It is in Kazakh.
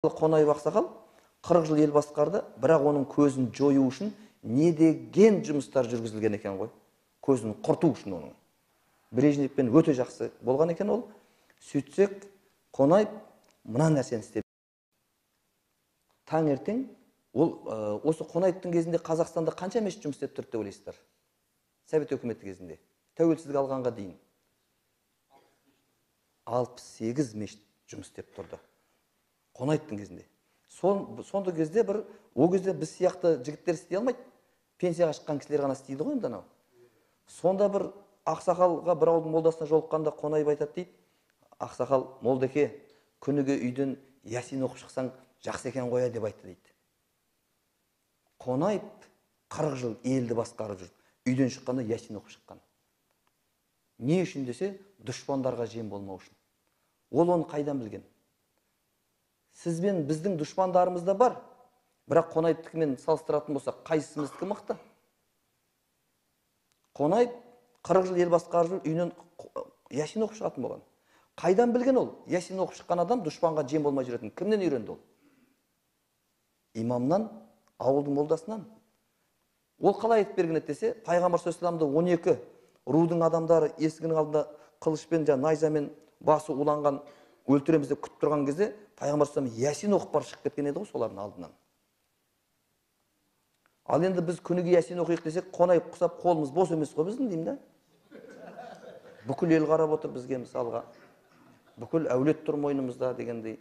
Қонаев ақсақал 40 жыл ел басқарды, бірақ оның көзін жою үшін не деген жұмыстар жүргізілген екен ғой. Көзін құрту үшін оның. Брежневпен өте жақсы болған екен ол. Сөйтсек, Қонаев мына нәрсені істеді. Таңертең осы Қонаевтың кезінде Қазақстанда қанша мешіт жұмыс істеп тұрды деп ойлайсыздар? Совет өкіметі кезінде. Тәуелсіздік алғанға дейін 68 мешіт жұмыс істеп тұрды. Қонаевтың кезінде. Сонда кезде о кезде біз сияқты жігіттер істей алмайды. Пенсияға шыққан кісілер ғана істейді ғой енді анау. Сонда бір ақсақалға бір ауылдың молдасына жолыққанда Қонаев айтады дейді: "Ақсақал, молдеке, күніге үйден Ясин оқып шықсаң жақсы екен ғой деп айтты" дейді. Қонаев 40 жыл елді басқарып жүріп, үйден шыққанда Ясин оқып шыққан. Не үшін десе, дұшпандарға жем болмау үшін. Ол оны қайдан білген? Сіз бен біздің дұшпандарымыз да бар, бірақ Қонаевтікімен салыстыратын болсақ, қайсымыздікі мықты? Қонаев 40 жыл ел басқарып жүріп, үйінен Ясин оқып шығатын болған. Қайдан білген ол? Ясин оқып шыққан адам дұшпанға жем болмай жүретін. Кімнен үйренді ол? Имамнан, ауылдың молдасынан. Ол қалай айтып берген еді десе, Пайғамбар саллаллаху алейхи ва саллям 12 рудың адамдары есігінің алдында қылышпен, найзамен басы уланған, өлтіреміз деп күтіп тұрған кезде, Пайғамбар саллаллаху алейхи ва саллям Ясин оқып барып шығып кеткен еді ғой солардың алдынан. Ал енді біз күніге Ясин оқиық десек, Қонаев құсап қолымыз бос емес қой біздің, деймін да. Бүкіл ел қарап отыр бізге мысалға. Бүкіл әулет тұр мойнымызда дегендей.